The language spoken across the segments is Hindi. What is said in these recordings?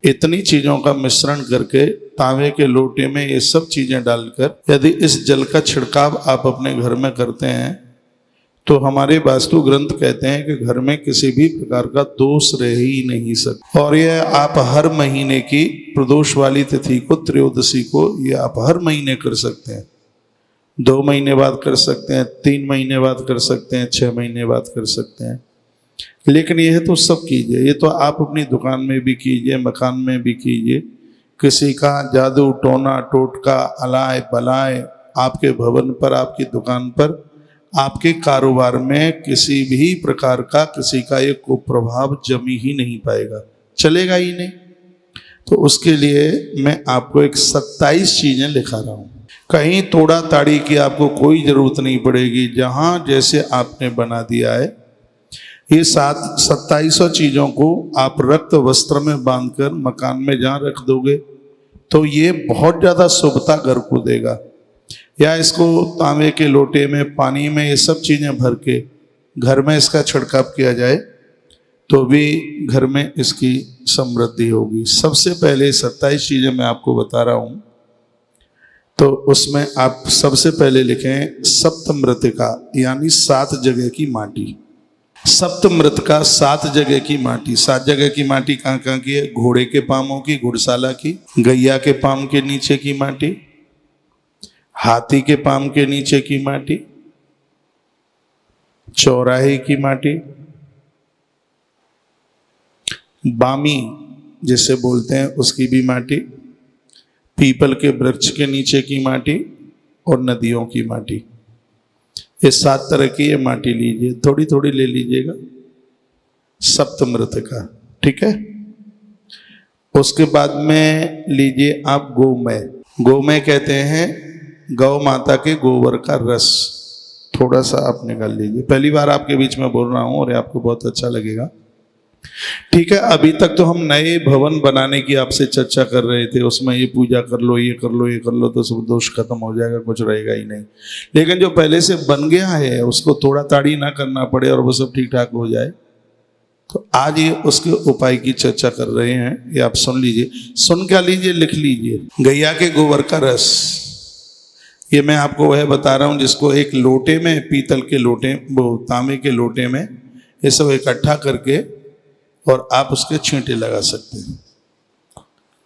इतनी चीजों का मिश्रण करके तांबे के लोटे में ये सब चीजें डालकर यदि इस जल का छिड़काव आप अपने घर में करते हैं तो हमारे वास्तु ग्रंथ कहते हैं कि घर में किसी भी प्रकार का दोष रह ही नहीं सकता। और यह आप हर महीने की प्रदोष वाली तिथि को, त्रयोदशी को, ये आप हर महीने कर सकते हैं। 2 महीने बाद कर सकते हैं, 3 महीने बाद कर सकते हैं, 6 महीने बाद कर सकते हैं। लेकिन यह तो सब कीजिए, ये तो आप अपनी दुकान में भी कीजिए, मकान में भी कीजिए। किसी का जादू टोना टोटका अलाय बलाय आपके भवन पर, आपकी दुकान पर, आपके कारोबार में किसी भी प्रकार का किसी का एक कुप्रभाव जमी ही नहीं पाएगा, चलेगा ही नहीं। तो उसके लिए मैं आपको एक 27 चीजें लिखा रहा हूं। कहीं तोड़ा ताड़ी की आपको कोई जरूरत नहीं पड़ेगी। जहां जैसे आपने बना दिया है, ये 2700 चीजों को आप रक्त वस्त्र में बांधकर मकान में जहां रख दोगे तो ये बहुत ज्यादा शुभता घर को देगा। या इसको तांबे के लोटे में, पानी में, ये सब चीजें भर के घर में इसका छिड़काव किया जाए तो भी घर में इसकी समृद्धि होगी। सबसे पहले 27 चीजें मैं आपको बता रहा हूं, तो उसमें आप सबसे पहले लिखें सप्तमृतिका, यानी 7 जगह की माटी। सप्तमृतिका 7 जगह की माटी। 7 जगह की माटी कहाँ कहाँ की है? घोड़े के पामों की, घुड़शाला की, गैया के पाम के नीचे की माटी, हाथी के पाम के नीचे की माटी, चौराहे की माटी, बामी जिसे बोलते हैं उसकी भी माटी, पीपल के वृक्ष के नीचे की माटी और नदियों की माटी। ये 7 तरह की ये माटी लीजिए, थोड़ी थोड़ी ले लीजिएगा, सप्तमृतिका, ठीक है। उसके बाद में लीजिए आप गोमय। गोमय कहते हैं गौ माता के गोबर का रस, थोड़ा सा आप निकाल लीजिए। पहली बार आपके बीच में बोल रहा हूं और आपको बहुत अच्छा लगेगा, ठीक है। अभी तक तो हम नए भवन बनाने की आपसे चर्चा कर रहे थे, उसमें ये पूजा कर लो, ये कर लो, ये कर लो, तो सब दोष खत्म हो जाएगा, कुछ रहेगा ही नहीं। लेकिन जो पहले से बन गया है उसको तोड़ा ताड़ी ना करना पड़े और वो सब ठीक ठाक हो जाए, तो आज ये उसके उपाय की चर्चा कर रहे हैं। ये आप सुन लीजिए। सुन क्या लीजिए, लिख लीजिए। गैया के गोबर का रस, ये मैं आपको वह बता रहा हूँ जिसको एक लोटे में, पीतल के लोटे, वो तांबे के लोटे में ये सब इकट्ठा करके और आप उसके छींटे लगा सकते हैं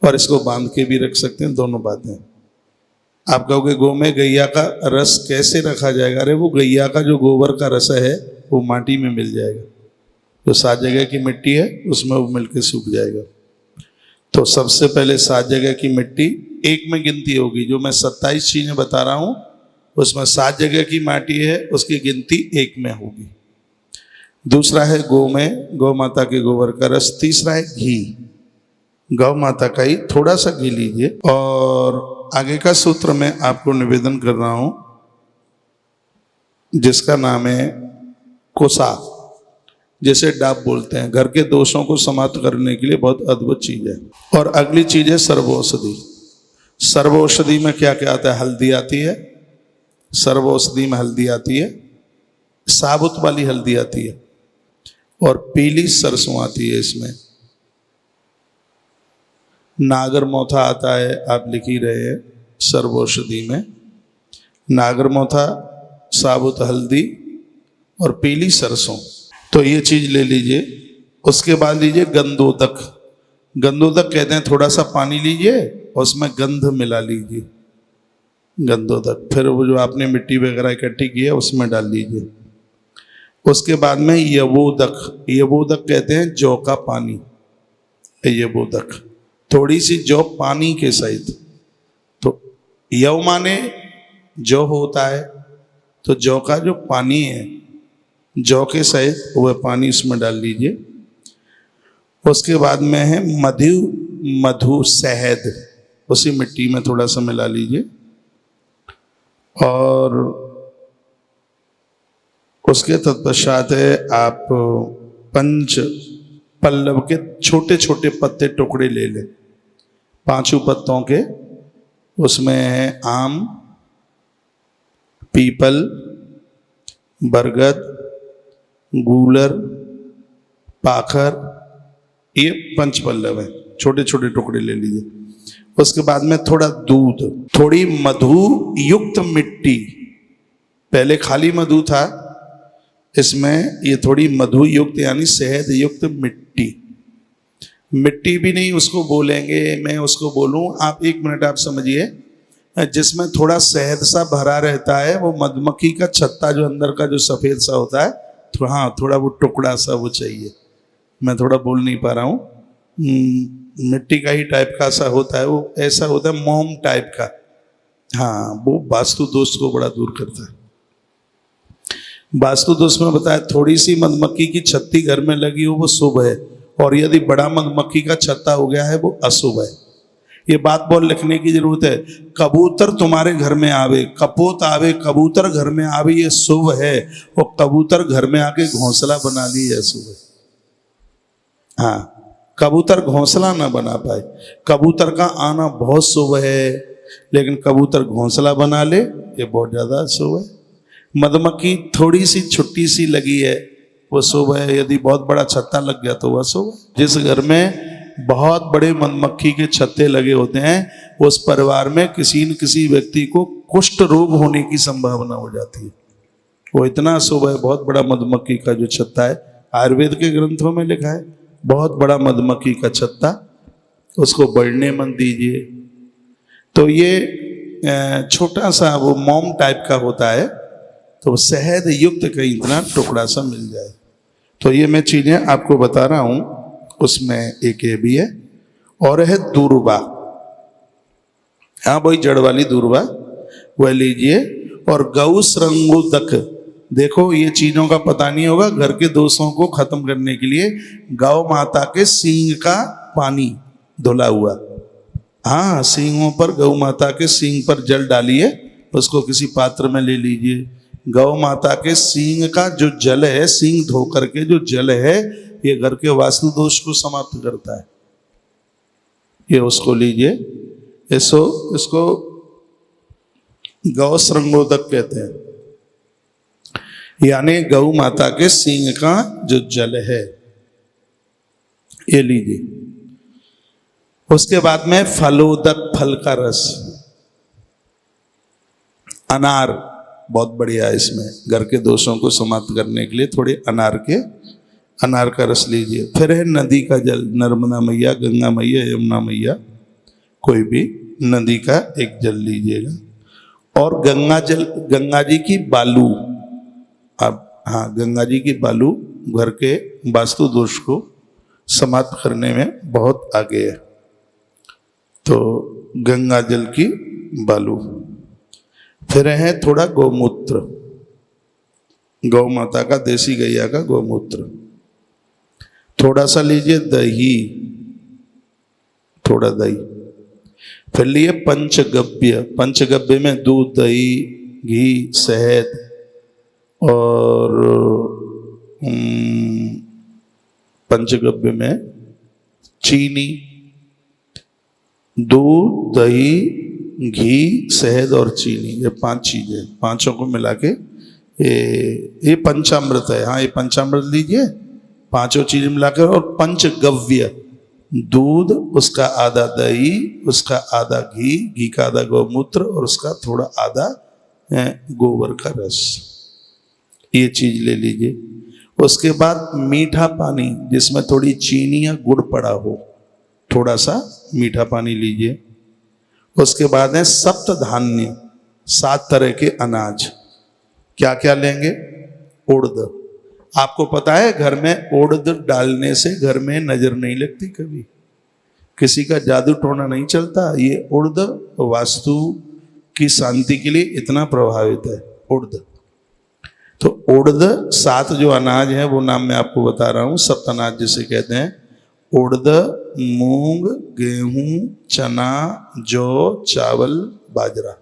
और इसको बांध के भी रख सकते हैं। दोनों बातें। आप कहोगे गौ में गैया का रस कैसे रखा जाएगा? अरे वो गैया का जो गोबर का रस है वो माटी में मिल जाएगा, जो 7 जगह की मिट्टी है उसमें वो मिलके सूख जाएगा। तो सबसे पहले 7 जगह की मिट्टी एक में गिनती होगी। जो मैं 27 चीजें बता रहा हूं उसमें 7 जगह की माटी है, उसकी गिनती 1 में होगी। दूसरा है गोमय, गौ माता के गोबर का रस। तीसरा है घी, गौ माता का ही थोड़ा सा घी लीजिए। और आगे का सूत्र मैं आपको निवेदन कर रहा हूं जिसका नाम है कोसा, जैसे डाब बोलते हैं। घर के दोषों को समाप्त करने के लिए बहुत अद्भुत चीज है। और अगली चीज है सर्वौषधि। सर्वौषधि में क्या क्या आता है? हल्दी आती है, सर्वौषधि में हल्दी आती है, साबुत वाली हल्दी आती है और पीली सरसों आती है। इसमें नागरमोथा आता है, आप लिख ही रहे हैं। सर्वौषधि में नागरमोथा, साबुत हल्दी और पीली सरसों, तो ये चीज ले लीजिए। उसके बाद लीजिए गंधोदक। गंधोदक कहते हैं थोड़ा सा पानी लीजिए और उसमें गंध मिला लीजिए, गंधोदक। फिर वो जो आपने मिट्टी वगैरह इकट्ठी की है उसमें डाल लीजिए। उसके बाद में यवोदक। यवोदक कहते हैं जौ का पानी, यवोदक, थोड़ी सी जौ पानी के सहित। तो यव माने जौ होता है, तो जौ का जो पानी है, जौ के सहित वह पानी इसमें डाल लीजिए। उसके बाद में है मधु शहद, उसी मिट्टी में थोड़ा सा मिला लीजिए। और उसके तत्पश्चात है आप 5 पल्लव के छोटे छोटे पत्ते टुकड़े ले लें, 5 पत्तों के। उसमें है आम, पीपल, बरगद, गूलर, पाखर, ये 5 पल्लव है। छोटे छोटे टुकड़े ले लीजिए। उसके बाद में थोड़ा दूध, थोड़ी मधु युक्त मिट्टी, पहले खाली मधु था, इसमें ये थोड़ी मधु युक्त यानी शहद युक्त मिट्टी। मिट्टी भी नहीं उसको बोलेंगे, मैं उसको बोलूं, आप एक मिनट आप समझिए। जिसमें थोड़ा शहद सा भरा रहता है, वो मधुमक्खी का छत्ता जो अंदर का जो सफेद सा होता है, तो हाँ थोड़ा वो टुकड़ा सा वो चाहिए। मैं थोड़ा बोल नहीं पा रहा हूँ, मिट्टी का ही टाइप का सा होता है, वो ऐसा होता है मोम टाइप का। हाँ, वो वास्तु दोष को बड़ा दूर करता है। वास्तु दोष में बताया थोड़ी सी मधुमक्खी की छत्ती घर में लगी हो वो शुभ है, और यदि बड़ा मधुमक्खी का छत्ता हो गया है वो अशुभ है। ये बात बहुत लिखने की जरूरत है। कबूतर तुम्हारे घर में आवे, कपोत आवे, कबूतर घर में आवे, ये शुभ है। और कबूतर घर में आके घोंसला बना ली, ये अशुभ है। हाँ, कबूतर घोंसला ना बना पाए। कबूतर का आना बहुत शुभ है, लेकिन कबूतर घोंसला बना ले ये बहुत ज्यादा अशुभ है। मधुमक्खी थोड़ी सी छुट्टी सी लगी है वो शुभ है, यदि बहुत बड़ा छत्ता लग गया तो वह शुभ है। जिस घर में बहुत बड़े मधुमक्खी के छत्ते लगे होते हैं, उस परिवार में किसी न किसी व्यक्ति को कुष्ठ रोग होने की संभावना हो जाती है। वो इतना शुभ है, बहुत बड़ा मधुमक्खी का जो छत्ता है। आयुर्वेद के ग्रंथों में लिखा है बहुत बड़ा मधुमक्खी का छत्ता, उसको बढ़ने मत दीजिए। तो ये छोटा सा वो मोम टाइप का होता है, तो शहद युक्त कहीं इतना टुकड़ा सा मिल जाए। तो ये मैं चीजें आपको बता रहा हूं, उसमें एक ये भी है। और है दूर्वा, हाँ वही जड़ वाली दूर्वा, वह लीजिए। और गौ श्रृंगोदक, देखो ये चीजों का पता नहीं होगा, घर के दोषों को खत्म करने के लिए गौ माता के सींग का पानी धुला हुआ, हाँ सींगों पर, गौ माता के सींग पर जल डालिए, उसको किसी पात्र में ले लीजिए। गौ माता के सींग का जो जल है, सींग धो करके जो जल है, ये घर के वास्तु दोष को समाप्त करता है। ये उसको लीजिए, इसको गौ श्रृंगोदक कहते हैं, यानी गौ माता के सींग का जो जल है, ये लीजिए। उसके बाद में फलोदक, फल का रस, अनार बहुत बढ़िया है, इसमें घर के दोषों को समाप्त करने के लिए थोड़े अनार का रस लीजिए। फिर है नदी का जल, नर्मदा मैया, गंगा मैया, यमुना मैया, कोई भी नदी का एक जल लीजिएगा। और गंगा जी की बालू, अब हाँ गंगा जी की बालू घर के वास्तु दोष को समाप्त करने में बहुत आगे है, तो गंगा जल की बालू। फिर है थोड़ा गौमूत्र, गौ माता का, देसी गैया का गौमूत्र, थोड़ा सा लीजिए। दही, थोड़ा दही। फिर लिए पंचगव्य, पंचगव्य में दूध, दही, घी, शहद और पंचगव्य में चीनी, दूध, दही, घी, शहद और चीनी, ये 5 चीजें, पांचों को मिला के ये पंचामृत है। हाँ ये पंचामृत लीजिए, पांचों चीजें मिलाकर। और पंचगव्य, दूध, उसका आधा दही, उसका आधा घी, घी का आधा गौमूत्र और उसका थोड़ा आधा गोबर का रस, ये चीज ले लीजिए। उसके बाद मीठा पानी, जिसमें थोड़ी चीनी या गुड़ पड़ा हो, थोड़ा सा मीठा पानी लीजिए। उसके बाद है सप्त धान्य, 7 तरह के अनाज। क्या क्या लेंगे? उड़द, आपको पता है घर में उड़द डालने से घर में नजर नहीं लगती, कभी किसी का जादू टोना नहीं चलता। ये उड़द वास्तु की शांति के लिए इतना प्रभावित है उड़द। तो उड़द 7 जो अनाज है वो नाम मैं आपको बता रहा हूँ, सप्त अनाज जिसे कहते हैं। उड़द, मूंग, गेहूं, चना, जौ, चावल, बाजरा,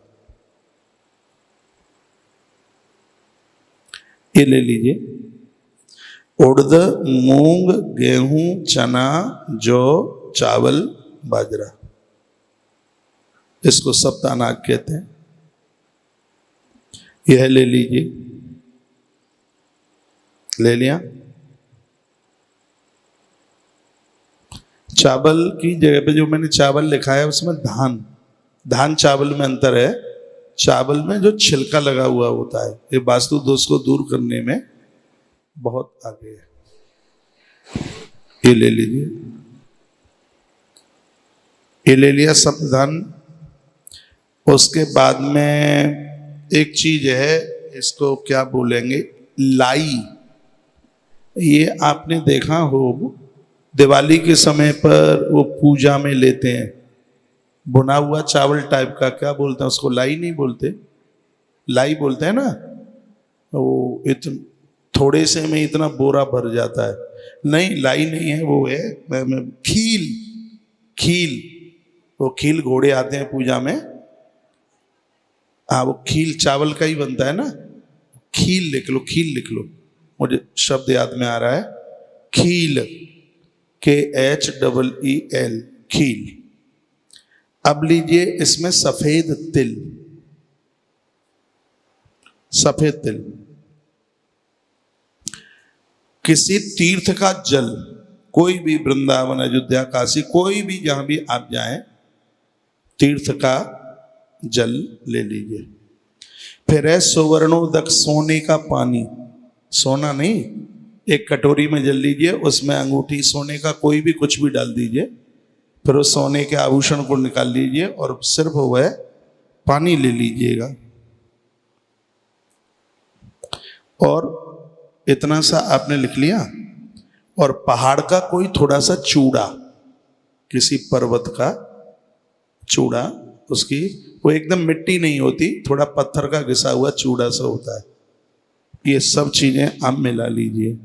ये ले लीजिए। उड़द, मूंग, गेहूं, चना, जौ, चावल, बाजरा, इसको सप्त अनाज कहते हैं। यह ले लीजिए, ले लिया। चावल की जगह पे जो मैंने चावल लिखा है उसमें धान, धान चावल में अंतर है। चावल में जो छिलका लगा हुआ होता है, ये वास्तु दोष को दूर करने में बहुत आगे है। ये ले लीजिए, ये ले लिया संविधान। उसके बाद में एक चीज है, इसको क्या बोलेंगे, लाई। ये आपने देखा हो दिवाली के समय पर वो पूजा में लेते हैं, भुना हुआ चावल टाइप का, क्या बोलते हैं उसको, लाई नहीं बोलते, लाई बोलते हैं ना। वो थोड़े से में इतना बोरा भर जाता है। नहीं, लाई नहीं है, वो है खील। खील, वो खील घोड़े आते हैं पूजा में। हाँ, वो खील चावल का ही बनता है ना। खील लिख लो, खील लिख लो, मुझे शब्द याद में आ रहा है, खील, KHEEL, खील। अब लीजिए इसमें सफेद तिल, सफेद तिल। किसी तीर्थ का जल, कोई भी, वृंदावन, अयोध्या, काशी, कोई भी, जहां भी आप जाएं, तीर्थ का जल ले लीजिए। फिर है सुवर्णोदक, सोने का पानी, सोना नहीं, एक कटोरी में जल लीजिए, उसमें अंगूठी सोने का कोई भी कुछ भी डाल दीजिए, फिर उस सोने के आभूषण को निकाल लीजिए और सिर्फ वह पानी ले लीजिएगा। और इतना सा आपने लिख लिया। और पहाड़ का कोई थोड़ा सा चूड़ा, किसी पर्वत का चूड़ा, उसकी वो एकदम मिट्टी नहीं होती, थोड़ा पत्थर का घिसा हुआ चूड़ा सा होता है। ये सब चीजें आप मिला लीजिए।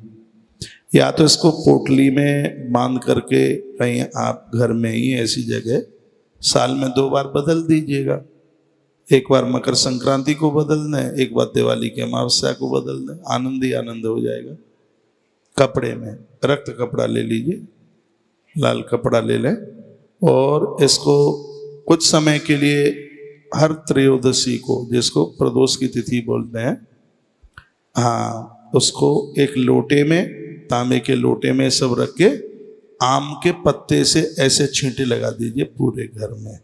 या तो इसको पोटली में बांध करके कहीं आप घर में ही ऐसी जगह साल में 2 बार बदल दीजिएगा। एक बार मकर संक्रांति को बदल दें, एक बार दिवाली के अमावस्या को बदल दें, आनंद ही आनंद हो जाएगा। कपड़े में रक्त कपड़ा ले लीजिए, लाल कपड़ा ले लें, और इसको कुछ समय के लिए हर त्रयोदशी को, जिसको प्रदोष की तिथि बोलते हैं, हाँ, उसको एक लोटे में, तांबे के लोटे में सब रख के आम के पत्ते से ऐसे छींटे लगा दीजिए पूरे घर में।